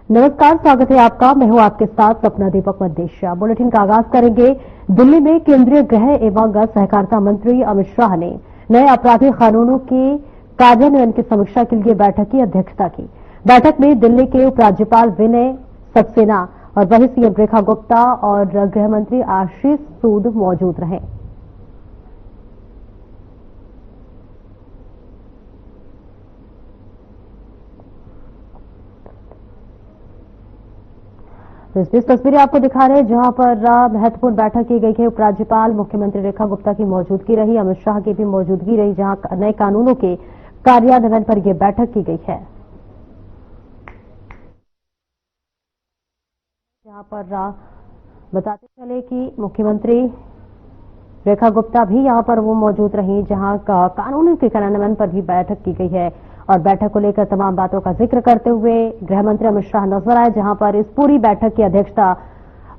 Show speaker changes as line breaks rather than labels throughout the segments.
नमस्कार, स्वागत है आपका। मैं हूं आपके साथ सपना दीपक मद्देशिया। बुलेटिन का आगाज करेंगे। दिल्ली में केंद्रीय गृह एवं सहकारिता मंत्री अमित शाह ने नए आपराधिक कानूनों के कार्यान्वयन की समीक्षा के लिए बैठक की अध्यक्षता की। बैठक में दिल्ली के उपराज्यपाल विनय सक्सेना और वही सीएम रेखा गुप्ता और गृह मंत्री आशीष सूद मौजूद रहे। इस बीच तस्वीरें आपको दिखा रहे हैं जहां पर महत्वपूर्ण बैठक की गई है। उपराज्यपाल मुख्यमंत्री रेखा गुप्ता की मौजूदगी रही, अमित शाह की भी मौजूदगी रही, जहां नए कानूनों के कार्यान्वयन पर यह बैठक की गई है। जहां पर बताते चले कि मुख्यमंत्री रेखा गुप्ता भी यहां पर वो मौजूद रही, जहां कानूनों के कार्यान्वयन पर भी बैठक की गई है। और बैठक को लेकर तमाम बातों का जिक्र करते हुए गृह मंत्री अमित शाह नजर आए, जहां पर इस पूरी बैठक की अध्यक्षता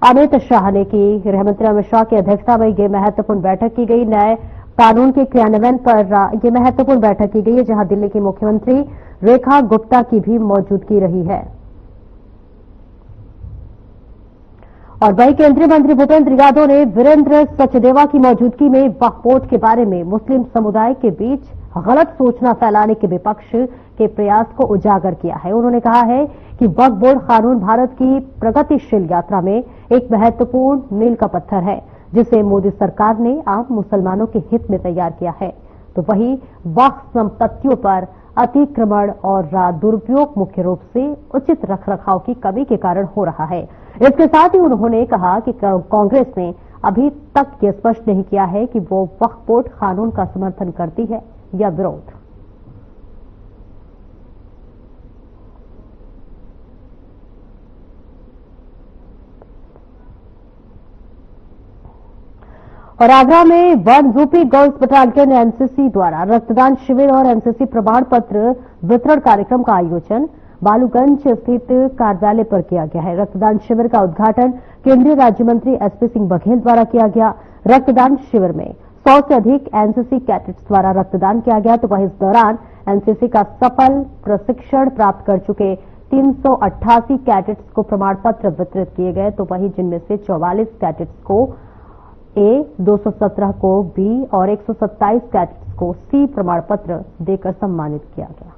अमित शाह ने की। गृह मंत्री अमित शाह की अध्यक्षता में यह महत्वपूर्ण बैठक की गई। नए कानून के क्रियान्वयन पर यह महत्वपूर्ण बैठक की गई है, जहां दिल्ली की मुख्यमंत्री रेखा गुप्ता की भी मौजूदगी रही है। और वही केंद्रीय मंत्री भूपेंद्र यादव ने वीरेंद्र सचदेवा की मौजूदगी में वक्फ बोर्ड के बारे में मुस्लिम समुदाय के बीच गलत सोचना फैलाने के विपक्ष के प्रयास को उजागर किया है। उन्होंने कहा है कि वक्फ बोर्ड कानून भारत की प्रगतिशील यात्रा में एक महत्वपूर्ण मील का पत्थर है, जिसे मोदी सरकार ने आम मुसलमानों के हित में तैयार किया है। तो वही वक्फ संपत्तियों पर अतिक्रमण और दुरुपयोग मुख्य रूप से उचित रखरखाव की कमी के कारण हो रहा है। इसके साथ ही उन्होंने कहा कि कांग्रेस ने अभी तक यह स्पष्ट नहीं किया है कि वो वक्फ बोर्ड कानून का समर्थन करती है या विरोध। और आगरा में 1 यूपी गर्ल्स बटालियन एनसीसी द्वारा रक्तदान शिविर और एनसीसी प्रमाण पत्र वितरण कार्यक्रम का आयोजन बालूगंज स्थित कार्यालय पर किया गया है। रक्तदान शिविर का उद्घाटन केंद्रीय राज्य मंत्री एसपी सिंह बघेल द्वारा किया गया। रक्तदान शिविर में 100 से अधिक एनसीसी कैडेट्स द्वारा रक्तदान किया गया। तो वहीं इस दौरान एनसीसी का सफल प्रशिक्षण प्राप्त कर चुके 388 कैडेट्स को प्रमाण पत्र वितरित किए गए। तो वहीं जिनमें से 44 कैडेट्स को ए, 217 को बी और 127 कैडेट्स को सी प्रमाण पत्र देकर सम्मानित किया गया।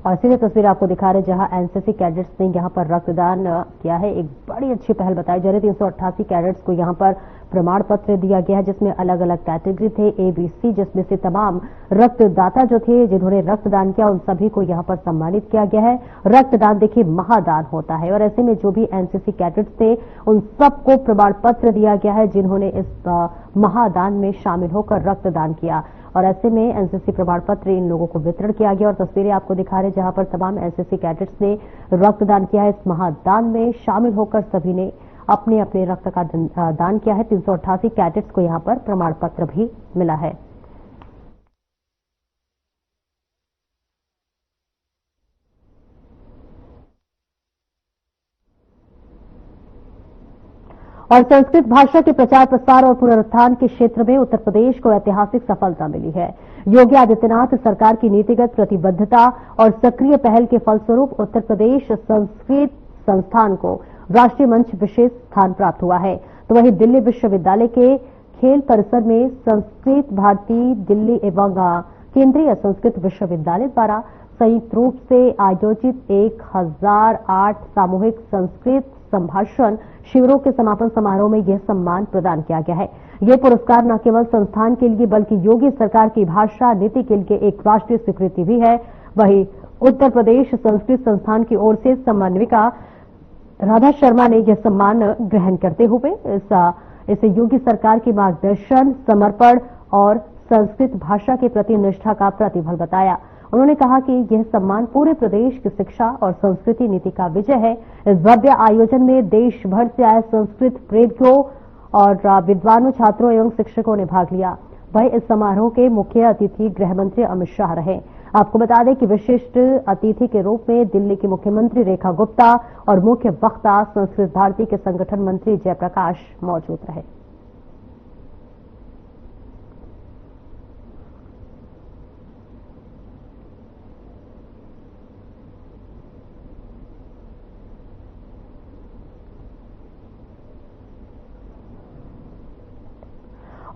और सीधे तस्वीर आपको दिखा रहे जहां एनसीसी कैडेट्स ने यहां पर रक्तदान किया है। एक बड़ी अच्छी पहल बताई जा रही है। 388 कैडेट्स को यहां पर प्रमाण पत्र दिया गया है, जिसमें अलग अलग कैटेगरी थे ए बी सी, जिसमें से तमाम रक्तदाता जो थे जिन्होंने रक्तदान किया उन सभी को यहां पर सम्मानित किया गया है। रक्तदान देखिए महादान होता है और ऐसे में जो भी एनसीसी कैडेट्स थे उन सबको प्रमाण पत्र दिया गया है जिन्होंने इस महादान में शामिल होकर रक्तदान किया। और ऐसे में एनसीसी प्रमाण पत्र इन लोगों को वितरण किया गया। और तस्वीरें आपको दिखा रहे जहां पर तमाम एनसीसी कैडेट्स ने रक्तदान किया है। इस महादान में शामिल होकर सभी ने अपने अपने रक्त का दान किया है। 388 कैडेट्स को यहां पर प्रमाण पत्र भी मिला है। और संस्कृत भाषा के प्रचार प्रसार और पुनरुत्थान के क्षेत्र में उत्तर प्रदेश को ऐतिहासिक सफलता मिली है। योगी आदित्यनाथ सरकार की नीतिगत प्रतिबद्धता और सक्रिय पहल के फलस्वरूप उत्तर प्रदेश संस्कृत संस्थान को राष्ट्रीय मंच विशेष स्थान प्राप्त हुआ है। तो वहीं दिल्ली विश्वविद्यालय के खेल परिसर में संस्कृत भारती दिल्ली एवं केंद्रीय संस्कृत विश्वविद्यालय द्वारा संयुक्त रूप से आयोजित 1008 सामूहिक संस्कृत संभाषण शिविरों के समापन समारोह में यह सम्मान प्रदान किया गया है। यह पुरस्कार न केवल संस्थान के लिए बल्कि योगी सरकार की भाषा नीति के लिए एक राष्ट्रीय स्वीकृति भी है। वहीं उत्तर प्रदेश संस्कृत संस्थान की ओर से समन्वयिका राधा शर्मा ने यह सम्मान ग्रहण करते हुए इसे योगी सरकार की मार्गदर्शन, समर्पण और संस्कृत भाषा के प्रति निष्ठा का प्रतिफल बताया। उन्होंने कहा कि यह सम्मान पूरे प्रदेश की शिक्षा और संस्कृति नीति का विजय है। इस भव्य आयोजन में देश भर से आए संस्कृत प्रेमियों और विद्वानों, छात्रों एवं शिक्षकों ने भाग लिया। वहीं इस समारोह के मुख्य अतिथि गृह मंत्री अमित शाह रहे। आपको बता दें कि विशिष्ट अतिथि के रूप में दिल्ली की मुख्यमंत्री रेखा गुप्ता और मुख्य वक्ता संस्कृत भारती के संगठन मंत्री जयप्रकाश मौजूद रहे।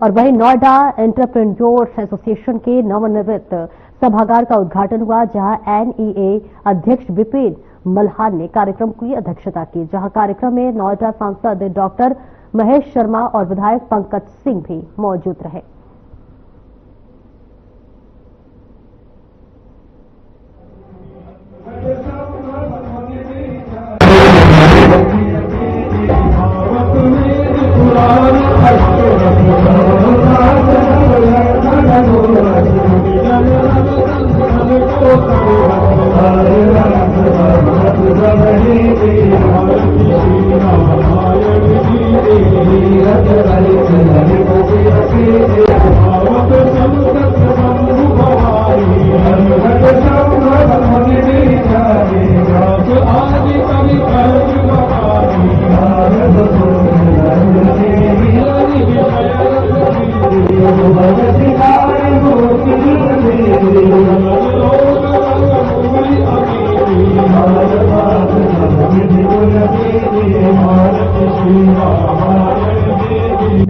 और वहीं नोएडा एंटरप्रेन्योर्स एसोसिएशन के नवनिर्मित सभागार का उद्घाटन हुआ, जहां एनईए अध्यक्ष विपिन मल्हान ने कार्यक्रम की अध्यक्षता की, जहां कार्यक्रम में नोएडा सांसद डॉक्टर महेश शर्मा और विधायक पंकज सिंह भी मौजूद रहे।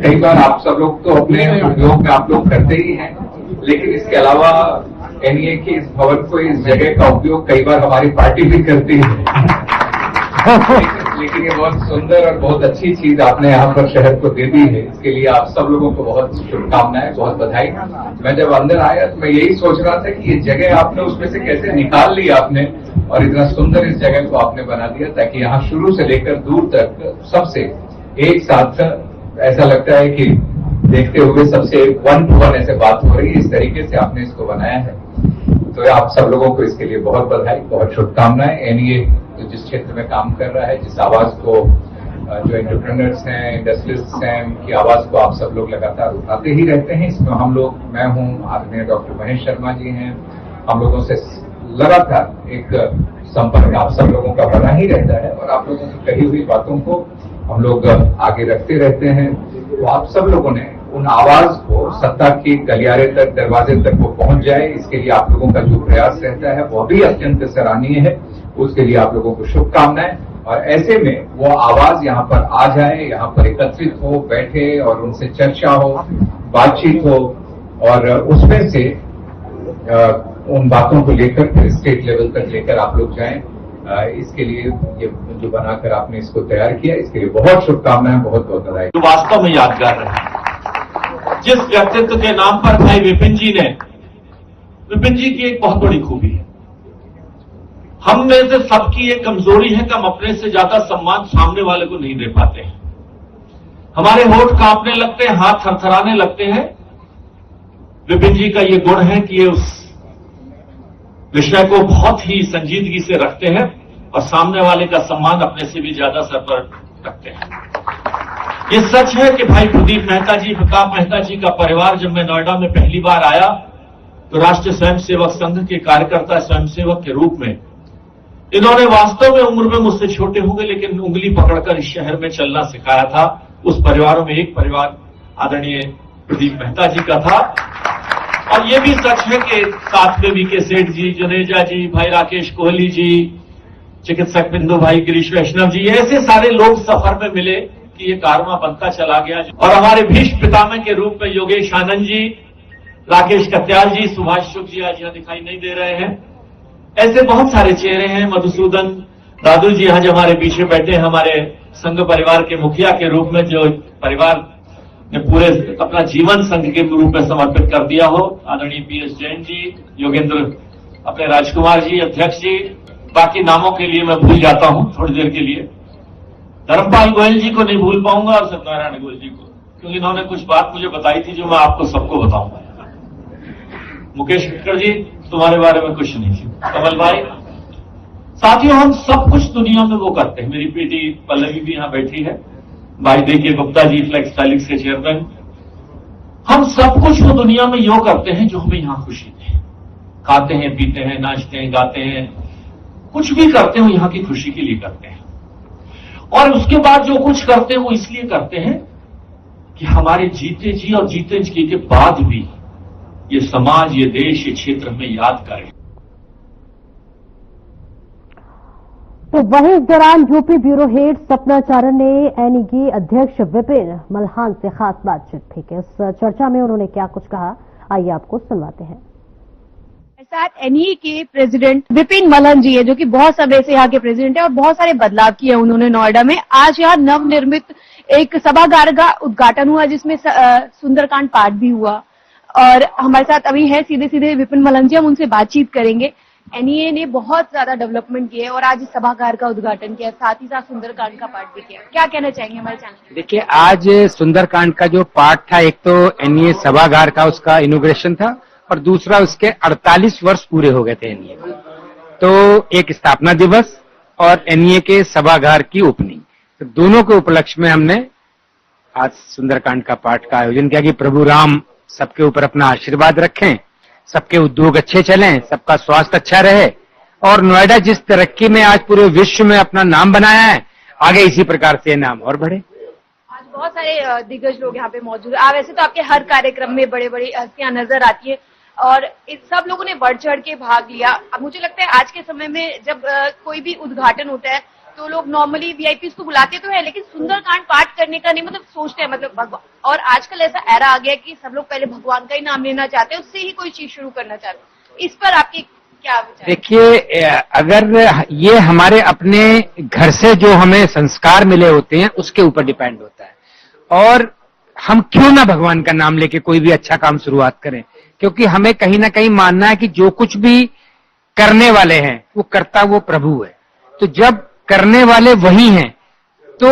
कई बार आप सब लोग तो अपने उद्योग में आप लोग करते ही हैं, लेकिन इसके अलावा एनईए के इस भवन को, इस जगह का उपयोग कई बार हमारी पार्टी भी करती है। लेकिन ये बहुत सुंदर और बहुत अच्छी चीज आपने यहाँ पर शहर को दे दी है, इसके लिए आप सब लोगों को बहुत शुभकामनाएं, बहुत बधाई। मैं जब अंदर आया तो मैं यही सोच रहा था कि ये जगह आपने उसमें से कैसे निकाल ली आपने, और इतना सुंदर इस जगह को आपने बना दिया ताकि यहाँ शुरू से लेकर दूर तक सबसे एक साथ ऐसा लगता है कि देखते हुए सबसे 1 to 1 ऐसे बात हो रही है। इस तरीके से आपने इसको बनाया है, तो आप सब लोगों को इसके लिए बहुत बधाई, बहुत शुभकामनाएं। एनईए तो जिस क्षेत्र में काम कर रहा है, जिस आवाज को जो एंटरप्रेन्योर्स हैं, इंडस्ट्रियलिस्ट्स हैं, उनकी आवाज को आप सब लोग लगातार उठाते ही रहते हैं। इसमें हम लोग, मैं हूं, आदरणीय डॉक्टर महेश शर्मा जी हैं, हम लोगों से लगातार एक संपर्क आप सब लोगों का बना ही रहता है और आप लोगों की कही हुई बातों को हम लोग आगे रखते रहते हैं। तो आप सब लोगों ने उन आवाज को सत्ता के गलियारे तक, दरवाजे तक वो पहुंच जाए, इसके लिए आप लोगों का जो प्रयास रहता है वो भी अत्यंत सराहनीय है। उसके लिए आप लोगों को शुभकामनाएं। और ऐसे में वो आवाज यहाँ पर आ जाए, यहाँ पर एकत्रित हो, बैठे और उनसे चर्चा हो, बातचीत हो, और उसमें से उन बातों को लेकर फिर स्टेट लेवल तक लेकर आप लोग जाएं। इसके लिए ये जो बनाकर आपने इसको तैयार किया, इसके लिए बहुत शुभकामनाएं, बहुत बहुत बधाई।
जो वास्तव में यादगार रहे, जिस व्यक्तित्व के नाम पर भाई विपिन जी ने, विपिन जी की एक बहुत बड़ी खूबी है, हम में से सबकी एक कमजोरी है कि हम अपने से ज्यादा सम्मान सामने वाले को नहीं दे पाते हैं। हमारे होठ कांपने लगते हैं, हाथ थरथराने लगते हैं। विपिन जी का ये गुण है कि ये उस विषय को बहुत ही संजीदगी से रखते हैं और सामने वाले का सम्मान अपने से भी ज्यादा सर पर रखते हैं। ये सच है कि भाई प्रदीप मेहता जी, प्रताप मेहता जी का परिवार, जब मैं नोएडा में पहली बार आया तो राष्ट्रीय स्वयंसेवक संघ के कार्यकर्ता स्वयंसेवक के रूप में इन्होंने वास्तव में उम्र में मुझसे छोटे होंगे लेकिन उंगली पकड़कर इस शहर में चलना सिखाया था। उस परिवारों में एक परिवार आदरणीय प्रदीप मेहता जी का था। और ये भी सच है कि साथ में वीके सेठ जी, जुनेजा जी, भाई राकेश कोहली जी, चिकित्सक बिंदु भाई गिरीश वैष्णव जी, ऐसे सारे लोग सफर में मिले कि ये कारवां बनता चला गया। और हमारे भीष्म पितामह के रूप में योगेश आनंद जी, राकेश कत्याल जी, सुभाष शुक्ल जी आज यहां दिखाई नहीं दे रहे हैं, ऐसे बहुत सारे चेहरे हैं। मधुसूदन दादू जी आज हमारे पीछे बैठे हैं, हमारे संघ परिवार के मुखिया के रूप में, जो परिवार ने पूरे अपना जीवन संघ के रूप में समर्पित कर दिया हो। आदरणीय पीएस जैन जी, योगेंद्र अपने राजकुमार जी, अध्यक्ष जी, बाकी नामों के लिए मैं भूल जाता हूं थोड़ी देर के लिए। धर्मपाल गोयल जी को नहीं भूल पाऊंगा और सत्यनारायण गोयल जी को, क्योंकि इन्होंने कुछ बात मुझे बताई थी जो मैं आपको सबको बताऊंगा। मुकेश विक्कर जी, तुम्हारे बारे में कुछ नहीं थी। कमल भाई, साथियों, हम सब कुछ दुनिया में वो करते हैं। मेरी बेटी पल्लवी भी यहां बैठी है, भाई देखिए गुप्ता जी, फ्लेक्स स्टाइलिक्स के चेयरमैन। हम सब कुछ वो दुनिया में यो करते हैं जो हमें यहां खुशी दे। खाते हैं, पीते हैं, नाचते हैं, गाते हैं, कुछ भी करते हो यहाँ की खुशी के लिए करते हैं। और उसके बाद जो कुछ करते हैं वो इसलिए करते हैं कि हमारे जीते जी और जीते जी के बाद भी ये समाज, ये देश, ये क्षेत्र हमें याद करे।
तो वहीं इस दौरान यूपी ब्यूरो हेड सपना चारण ने एनईए अध्यक्ष विपिन मल्हान से खास बातचीत भी की। इस चर्चा में उन्होंने क्या कुछ कहा, आइए आपको सुनवाते हैं।
साथ एनईए के प्रेसिडेंट विपिन मल्हान जी है, जो कि बहुत समय से यहाँ के प्रेसिडेंट है और बहुत सारे बदलाव किए उन्होंने नोएडा में। आज यहाँ नवनिर्मित एक सभागार का उद्घाटन हुआ, जिसमें सुंदरकांड पाठ भी हुआ। और हमारे साथ अभी है सीधे विपिन मल्हान जी, हम उनसे बातचीत करेंगे। एनईए ने बहुत ज्यादा डेवलपमेंट किया है और आज इस सभागार का उद्घाटन किया, साथ ही साथ सुंदरकांड का पाठ भी किया। क्या कहना चाहेंगे हमारे चैनल?
देखिए, आज सुंदरकांड का जो पाठ था, एक तो एनईए सभागार का उसका इनॉग्रेशन था और दूसरा उसके 48 वर्ष पूरे हो गए थे एनईए को। तो एक स्थापना दिवस और एनईए के सभागार की ओपनिंग, तो दोनों के उपलक्ष्य में हमने आज सुंदरकांड का पाठ का आयोजन किया कि प्रभु राम सबके ऊपर अपना आशीर्वाद रखें, सबके उद्योग अच्छे चलें, सबका स्वास्थ्य अच्छा रहे और नोएडा जिस तरक्की में आज पूरे विश्व में अपना नाम बनाया है, आगे इसी प्रकार से नाम और बढ़े।
आज बहुत सारे दिग्गज लोग यहाँ पे मौजूद है। वैसे तो आपके हर कार्यक्रम में बड़े बड़े हस्तियां नजर आती है और इस सब लोगों ने बढ़ चढ़ के भाग लिया। अब मुझे लगता है आज के समय में जब कोई भी उद्घाटन होता है तो लोग नॉर्मली वीआईपीज को बुलाते तो है, लेकिन सुंदरकांड पाठ करने का नहीं, मतलब सोचते हैं मतलब भगवान। और आजकल ऐसा एरा आ गया कि सब लोग पहले भगवान का ही नाम लेना चाहते हैं, उससे ही कोई चीज शुरू करना चाहते हैं। इस पर आपके क्या विचार?
देखिए, अगर ये हमारे अपने घर से जो हमें संस्कार मिले होते हैं उसके ऊपर डिपेंड होता है और हम क्यों ना भगवान का नाम लेके कोई भी अच्छा काम शुरुआत करें, क्योंकि हमें कहीं ना कहीं मानना है कि जो कुछ भी करने वाले हैं वो करता वो प्रभु है। तो जब करने वाले वही हैं तो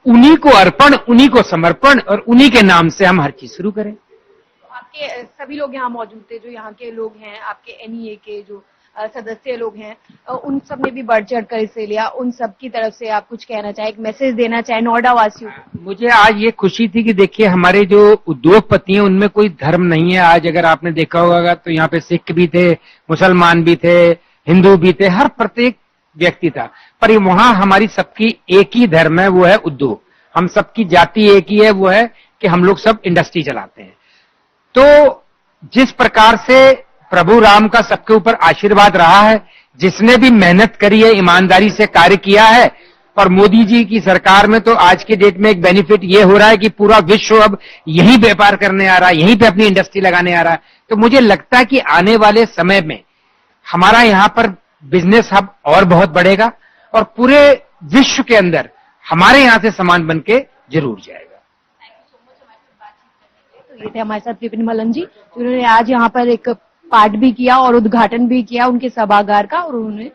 उन्हीं को अर्पण, उन्हीं को समर्पण और उन्हीं के नाम से हम हर चीज शुरू करें।
आपके सभी लोग यहाँ मौजूद थे, जो यहाँ के लोग हैं, आपके एनईए के जो सदस्य लोग हैं, उन सब ने भी बढ़ चढ़ कर इसे लिया। उन सब की तरफ से आप कुछ कहना चाहें, एक मैसेज देना चाहें नोएडा वासियों को?
मुझे आज ये खुशी थी कि देखिए, हमारे जो उद्योगपति हैं उनमें कोई धर्म नहीं है। आज अगर आपने देखा होगा तो यहाँ पे सिख भी थे, मुसलमान भी थे, हिंदू भी थे, हर प्रत्येक व्यक्ति था। पर वहां हमारी सबकी एक ही धर्म है, वो है उद्योग। हम सबकी जाति एक ही है, वो है कि हम लोग सब इंडस्ट्री चलाते हैं। तो जिस प्रकार से प्रभु राम का सबके ऊपर आशीर्वाद रहा है, जिसने भी मेहनत करी है, ईमानदारी से कार्य किया है, और मोदी जी की सरकार में तो आज के डेट में एक बेनिफिट ये हो रहा है कि पूरा विश्व अब यही व्यापार करने आ रहा है, यहीं पे अपनी इंडस्ट्री लगाने आ रहा है। तो मुझे लगता है कि आने वाले समय में हमारा यहाँ पर बिजनेस हब और बहुत बढ़ेगा और पूरे विश्व के अंदर हमारे यहाँ से सामान बन के जरूर जाएगा।
तो ये थे हमारे साथ विपिन मल्हान जी, जिन्होंने आज यहाँ पर एक पाठ भी किया और उद्घाटन भी किया उनके सभागार का, और उन्होंने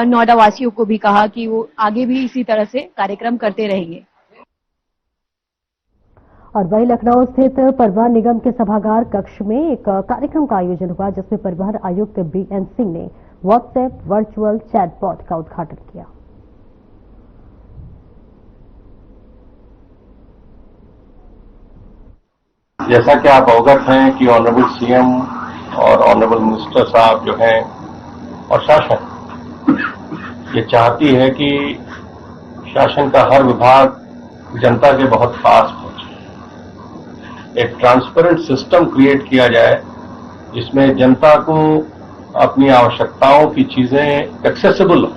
नोएडा वासियों को भी कहा कि वो आगे भी इसी तरह से कार्यक्रम करते रहेंगे।
और वहीं लखनऊ स्थित परिवहन निगम के सभागार कक्ष में एक कार्यक्रम का आयोजन हुआ, जिसमें परिवहन आयुक्त बीएन सिंह ने व्हाट्सएप वर्चुअल चैटबॉट का उद्घाटन किया।
जैसा कि आप अवगत हैं कि ऑनरेबल सीएम और ऑनरेबल मिनिस्टर साहब जो हैं और शासन ये चाहती है कि शासन का हर विभाग जनता के बहुत पास पहुंचे, एक ट्रांसपेरेंट सिस्टम क्रिएट किया जाए जिसमें जनता को अपनी आवश्यकताओं की चीजें एक्सेसिबल हो।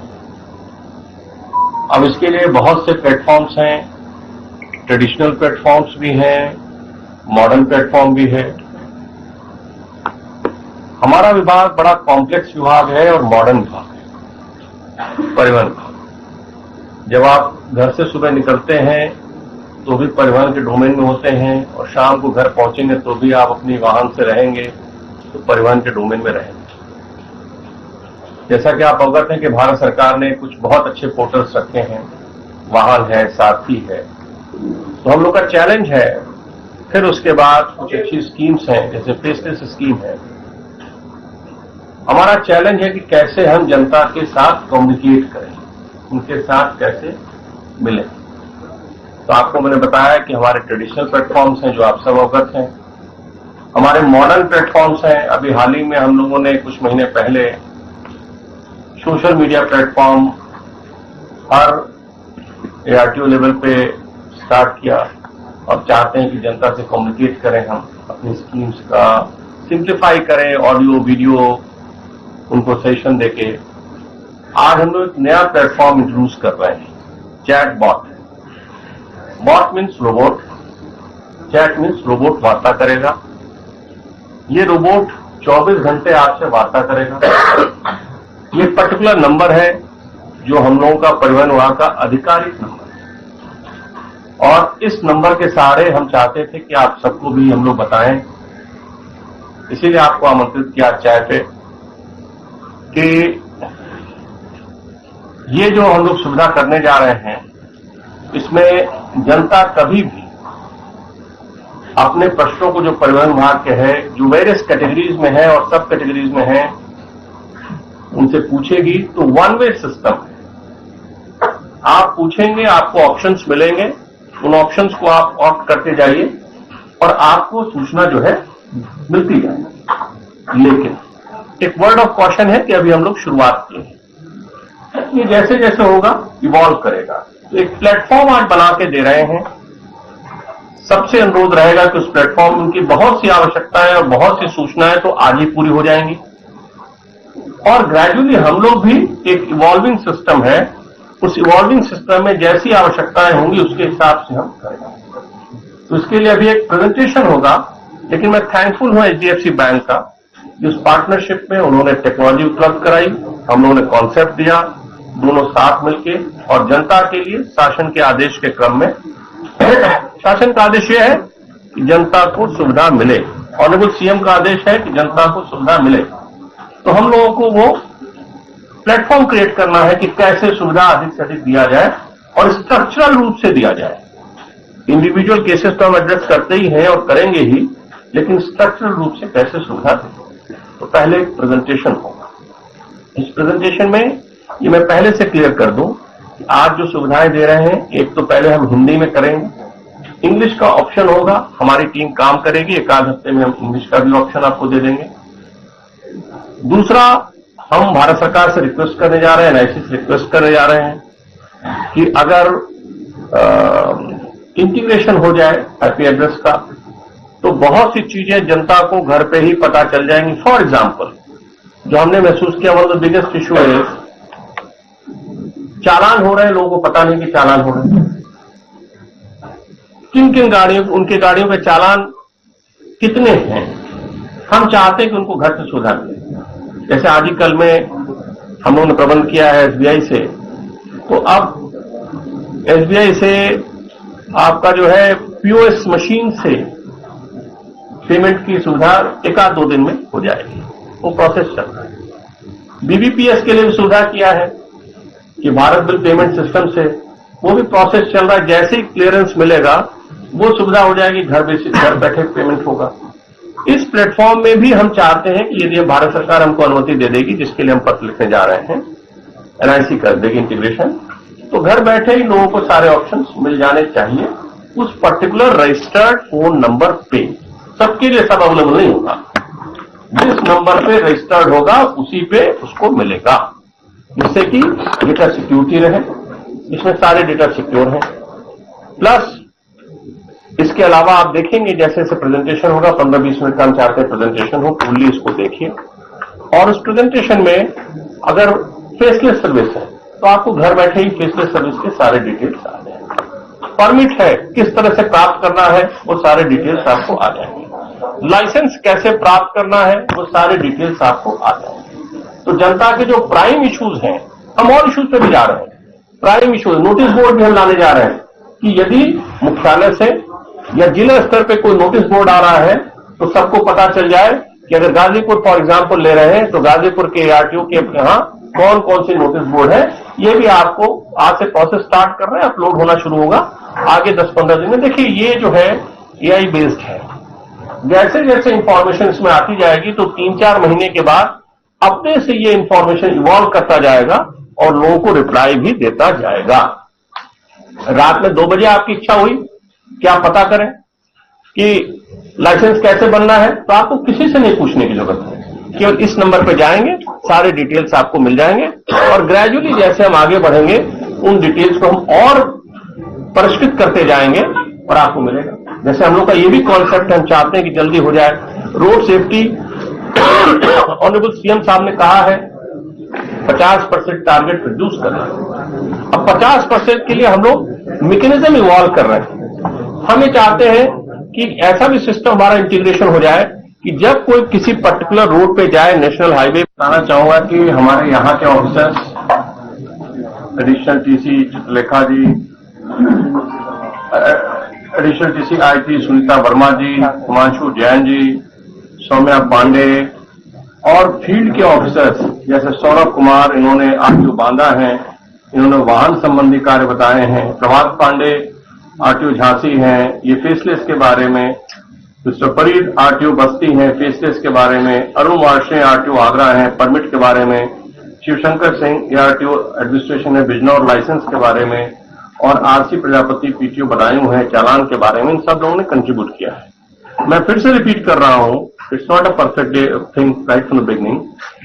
अब इसके लिए बहुत से प्लेटफॉर्म्स हैं, ट्रेडिशनल प्लेटफॉर्म्स भी हैं, मॉडर्न प्लेटफॉर्म भी है। हमारा विभाग बड़ा कॉम्प्लेक्स विभाग है और मॉडर्न विभाग है, परिवहन विभाग। जब आप घर से सुबह निकलते हैं तो भी परिवहन के डोमेन में होते हैं और शाम को घर पहुंचेंगे तो भी आप अपनी वाहन से रहेंगे तो परिवहन के डोमेन में रहेंगे। जैसा कि आप अवगत हैं कि भारत सरकार ने कुछ बहुत अच्छे पोर्टल्स रखे हैं, वाहन है, सारथी है। तो हम लोग का चैलेंज है, फिर उसके बाद कुछ अच्छी स्कीम्स हैं जैसे फेसलेस स्कीम है। हमारा चैलेंज है कि कैसे हम जनता के साथ कम्युनिकेट करें, उनके साथ कैसे मिलें। तो आपको मैंने बताया कि हमारे ट्रेडिशनल प्लेटफॉर्म्स हैं जो आप सब अवगत हैं। हमारे मॉडर्न प्लेटफॉर्म्स हैं। अभी हाल ही में हम लोगों ने कुछ महीने पहले सोशल मीडिया प्लेटफॉर्म हर ARTO लेवल पे स्टार्ट किया और चाहते हैं कि जनता से कम्युनिकेट करें, हम अपनी स्कीम्स का सिंप्लीफाई करें, ऑडियो वीडियो उनको सेशन देके। आज हम लोग एक नया प्लेटफॉर्म इंट्रोड्यूस कर रहे हैं, chat bot. Bot means robot, chat means robot वार्ता करेगा। ये रोबोट 24 घंटे आपसे वार्ता करेगा। ये पर्टिकुलर नंबर है जो हम लोगों का परिवहन विभाग का आधिकारिक नंबर है, और इस नंबर के सहारे हम चाहते थे कि आप सबको भी हम लोग बताएं, इसीलिए आपको आमंत्रित किया चाय पे कि ये जो हम लोग सुविधा करने जा रहे हैं, इसमें जनता कभी भी अपने प्रश्नों को जो परिवहन विभाग के है, जो वेरियस कैटेगरीज में है और सब कैटेगरीज में है, उनसे पूछेगी। तो वन वे सिस्टम है, आप पूछेंगे, आपको ऑप्शंस मिलेंगे, उन ऑप्शंस को आप ऑप्ट करते जाइए और आपको सूचना जो है मिलती जाएगी। लेकिन एक वर्ड ऑफ कॉशन है कि अभी हम लोग शुरुआत की है, ये जैसे जैसे होगा इवॉल्व करेगा। तो एक प्लेटफॉर्म आज बना के दे रहे हैं। सबसे अनुरोध रहेगा कि उस प्लेटफॉर्म उनकी बहुत सी आवश्यकताएं और बहुत सी सूचनाएं तो आज ही पूरी हो जाएंगी, और ग्रेजुअली हम लोग भी एक इवॉल्विंग सिस्टम है, उस इवॉल्विंग सिस्टम में जैसी आवश्यकताएं होंगी उसके हिसाब से हम करेंगे। तो इसके लिए अभी एक प्रेजेंटेशन होगा, लेकिन मैं थैंकफुल हूं HDFC बैंक का, जिस पार्टनरशिप में उन्होंने टेक्नोलॉजी उपलब्ध कराई, हम लोगों ने कॉन्सेप्ट दिया, दोनों साथ मिलके, और जनता के लिए शासन के आदेश के क्रम में शासन का आदेश यह है कि जनता को सुविधा मिले। ऑनरेबल CM का आदेश है कि जनता को सुविधा मिले। तो हम लोगों को वो प्लेटफॉर्म क्रिएट करना है कि कैसे सुविधा अधिक से अधिक दिया जाए और स्ट्रक्चरल रूप से दिया जाए। इंडिविजुअल केसेस तो हम एड्रेस करते ही हैं और करेंगे ही, लेकिन स्ट्रक्चरल रूप से कैसे सुविधा दें। तो पहले एक प्रेजेंटेशन होगा। इस प्रेजेंटेशन में ये मैं पहले से क्लियर कर दूं कि आज जो सुविधाएं दे रहे हैं, एक तो पहले हम हिंदी में करेंगे, इंग्लिश का ऑप्शन होगा, हमारी टीम काम करेगी, एक आध हफ्ते में हम इंग्लिश का भी ऑप्शन आपको दे देंगे। दूसरा, हम भारत सरकार से रिक्वेस्ट करने जा रहे हैं, NIC से रिक्वेस्ट करने जा रहे हैं कि अगर इंटीग्रेशन हो जाए IP एड्रेस का, तो बहुत सी चीजें जनता को घर पे ही पता चल जाएंगी। फॉर एग्जाम्पल, जो हमने महसूस किया, one of the biggest issue है चालान हो रहे हैं, लोगों को पता नहीं कि चालान हो रहे हैं। किन किन गाड़ियों, उनके गाड़ियों के चालान कितने हैं, हम चाहते हैं कि उनको घर से सुविधा मिले। जैसे आज ही कल में हम लोगों ने प्रबंध किया है SBI से, तो अब SBI से आपका जो है POS मशीन से पेमेंट की सुविधा एक आध 2 दिन में हो जाएगी, वो प्रोसेस चल रहा है। BBPS के लिए भी सुविधा किया है कि भारत बिल पेमेंट सिस्टम से, वो भी प्रोसेस चल रहा है। जैसे ही क्लियरेंस मिलेगा वो सुविधा हो जाएगी, घर बैठे पेमेंट होगा। इस प्लेटफॉर्म में भी हम चाहते हैं कि यदि भारत सरकार हमको अनुमति दे देगी, जिसके लिए हम पत्र लिखने जा रहे हैं, NIC कर देगी इंटीग्रेशन, तो घर बैठे ही लोगों को सारे ऑप्शंस मिल जाने चाहिए उस पर्टिकुलर रजिस्टर्ड फोन नंबर पे। सबके लिए सब अवेलेबल नहीं होगा, जिस नंबर पे रजिस्टर्ड होगा उसी पे उसको मिलेगा, जिससे कि डेटा सिक्योरिटी रहे। इसमें सारे डेटा सिक्योर हैं। प्लस इसके अलावा आप देखेंगे जैसे जैसे प्रेजेंटेशन होगा, 15-20 मिनट का हम चाहते हैं प्रेजेंटेशन हो, फुल्ली इसको देखिए। और उस प्रेजेंटेशन में अगर फेसलेस सर्विस है तो आपको घर बैठे ही फेसलेस सर्विस के सारे डिटेल्स आ जाएंगे। परमिट है, किस तरह से प्राप्त करना है, वो सारे डिटेल्स आपको आ जाएंगे। लाइसेंस कैसे प्राप्त करना है, वो सारे डिटेल्स आपको आ जाएंगे। तो जनता के जो प्राइम इश्यूज हैं, हम और इश्यूज पे भी जा रहे हैं। प्राइम इश्यूज, नोटिस बोर्ड भी हम लाने जा रहे हैं कि यदि मुख्यालय से या जिला स्तर पे कोई नोटिस बोर्ड आ रहा है तो सबको पता चल जाए कि अगर गाजीपुर फॉर एग्जांपल ले रहे हैं तो गाजीपुर के ARTO के यहाँ कौन कौन से नोटिस बोर्ड है, ये भी आपको आज से प्रोसेस स्टार्ट कर रहे हैं, अपलोड होना शुरू होगा आगे 10-15 दिन में। देखिए ये जो है AI बेस्ड है, जैसे जैसे इंफॉर्मेशन इसमें आती जाएगी तो 3-4 महीने के बाद अपने से ये इंफॉर्मेशन इवॉल्व करता जाएगा और लोगों को रिप्लाई भी देता जाएगा। रात में 2 बजे आपकी इच्छा हुई कि आप पता करें, कि लाइसेंस कैसे बनना है, तो आपको किसी से नहीं पूछने की जरूरत है। केवल इस नंबर पर जाएंगे, सारे डिटेल्स आपको मिल जाएंगे और ग्रेजुअली जैसे हम आगे बढ़ेंगे उन डिटेल्स को हम और परिष्कृत करते जाएंगे और आपको मिलेगा। जैसे हम लोग का ये भी कॉन्सेप्ट हम चाहते हैं कि जल्दी हो जाए रोड सेफ्टी। ऑनरेबल सीएम साहब ने कहा है 50% टारगेट रिड्यूस करना। अब 50% के लिए हम लोग मैकेनिज्म इवॉल्व कर रहे हैं। हम ये चाहते हैं कि ऐसा भी सिस्टम हमारा इंटीग्रेशन हो जाए कि जब कोई किसी पर्टिकुलर रोड पे जाए, नेशनल हाईवे, बताना चाहूंगा कि हमारे यहाँ के officers additional TC Chitralekha ji, additional TC IT Sunita Verma ji, Himanshu Jain ji, Saumya Pandey और फील्ड के ऑफिसर्स जैसे सौरभ कुमार, इन्होंने आरटीओ बांदा है, इन्होंने वाहन संबंधी कार्य बताए हैं। प्रभात पांडे आरटीओ झांसी हैं, ये फेसलेस के बारे में। मिस्टर फरीद आरटीओ बस्ती हैं, फेसलेस के बारे में। अरुण वार्षे आरटीओ आगरा हैं, परमिट के बारे में। शिवशंकर सिंह आरटीओ एडमिनिस्ट्रेशन है, बिजनौर लाइसेंस के बारे में। और आरसी प्रजापति पीटीओ बदायूं है, चालान के बारे में। इन सब लोगों ने कंट्रीब्यूट किया है। मैं फिर से रिपीट कर रहा हूं, it's not a perfect thing right from the beginning,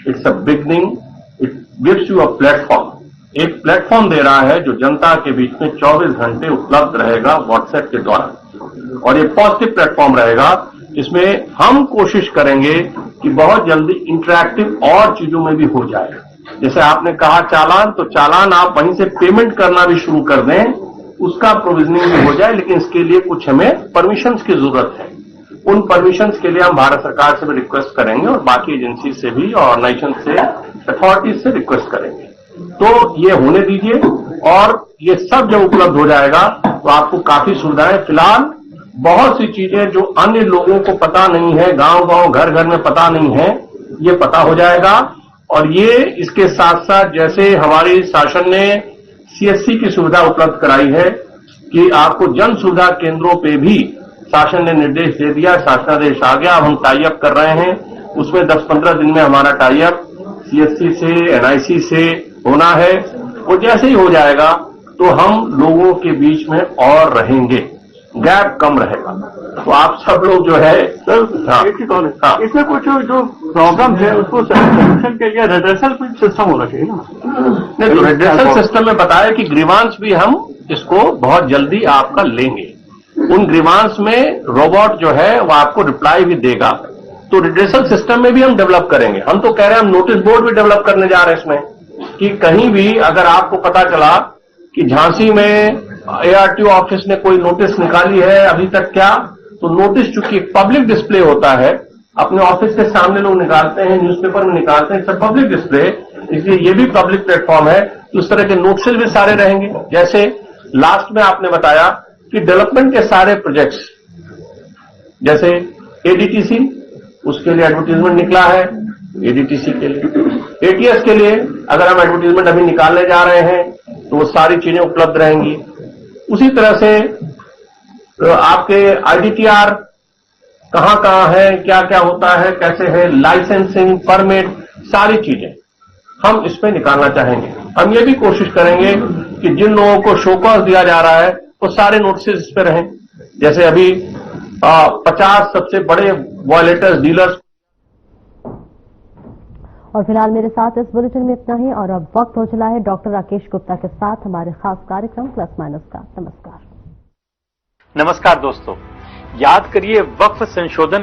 it's a beginning, it gives you a platform. एक प्लेटफॉर्म दे रहा है जो जनता के बीच में 24 घंटे उपलब्ध रहेगा व्हाट्सएप के द्वारा, और ये पॉजिटिव प्लेटफॉर्म रहेगा। इसमें हम कोशिश करेंगे कि बहुत जल्दी इंटरैक्टिव और चीजों में भी हो जाए। जैसे आपने कहा चालान, तो चालान आप वहीं से पेमेंट करना भी शुरू कर दें, उसका प्रोविजनिंग भी हो जाए। लेकिन इसके लिए कुछ हमें परमिशंस की जरूरत है। उन परमिशंस के लिए हम भारत सरकार से भी रिक्वेस्ट करेंगे और बाकी एजेंसी से भी, ऑर्गेनाइजेशन से, अथॉरिटीज से रिक्वेस्ट करेंगे। तो ये होने दीजिए, और ये सब जब उपलब्ध हो जाएगा तो आपको काफी सुविधाएं। फिलहाल बहुत सी चीजें जो अन्य लोगों को पता नहीं है, गांव-गांव, घर-घर में पता नहीं है, ये पता हो जाएगा। और ये इसके साथ साथ जैसे हमारी शासन ने सीएससी की सुविधा उपलब्ध कराई है कि आपको जन सुविधा केंद्रों पे भी शासन ने निर्देश दे दिया, शासनादेश आ गया। अब हम टाई अप कर रहे हैं, उसमें 10-15 दिन में हमारा टाई अप सीएससी से, एनआईसी से होना है। वो जैसे ही हो जाएगा तो हम लोगों के बीच में और रहेंगे, गैप कम रहेगा। तो आप सब लोग जो है
हाँ। इसमें कुछ जो प्रॉब्लम है उसको सोल्यूशन के लिए रेड्रेसल सिस्टम होना चाहिए ना।
नहीं, तो रेड्रेसल सिस्टम में बताया कि ग्रीवांस भी हम इसको बहुत जल्दी आपका लेंगे। उन ग्रीवांस में रोबोट जो है वो आपको रिप्लाई भी देगा। तो रिड्रेसल सिस्टम में भी हम डेवलप करेंगे। हम तो कह रहे हैं हम नोटिस बोर्ड भी डेवलप करने जा रहे हैं इसमें, कि कहीं भी अगर आपको पता चला कि झांसी में एआरटीओ ऑफिस ने कोई नोटिस निकाली है अभी तक क्या, तो नोटिस चूंकि पब्लिक डिस्प्ले होता है, अपने ऑफिस के सामने लोग निकालते हैं, न्यूज़पेपर में निकालते हैं, सब पब्लिक डिस्प्ले, इसलिए ये भी पब्लिक प्लेटफॉर्म है। तो उस तरह के नोटिस भी सारे रहेंगे। जैसे लास्ट में आपने बताया कि डेवलपमेंट के सारे प्रोजेक्ट्स, जैसे एडीटीसी, उसके लिए एडवर्टीजमेंट निकला है, एडीटीसी के लिए, एटीएस के लिए अगर हम एडवर्टीजमेंट अभी निकालने जा रहे हैं तो वो सारी चीजें उपलब्ध रहेंगी। उसी तरह से आपके आईडीटीआर कहां कहां है, क्या क्या होता है, कैसे है, लाइसेंसिंग, परमिट, सारी चीजें हम इसमें निकालना चाहेंगे। हम ये भी कोशिश करेंगे कि जिन लोगों को शो कॉज दिया जा रहा है वो सारे नोटिस इस पे रहें। जैसे अभी 50 सबसे बड़े वॉयलेटर्स, डीलर्स।
और फिलहाल मेरे साथ इस बुलेटिन में इतना ही, और अब वक्त हो चला है डॉक्टर राकेश गुप्ता के साथ हमारे खास कार्यक्रम प्लस माइनस का। नमस्कार।
नमस्कार दोस्तों, याद करिए वक्फ संशोधन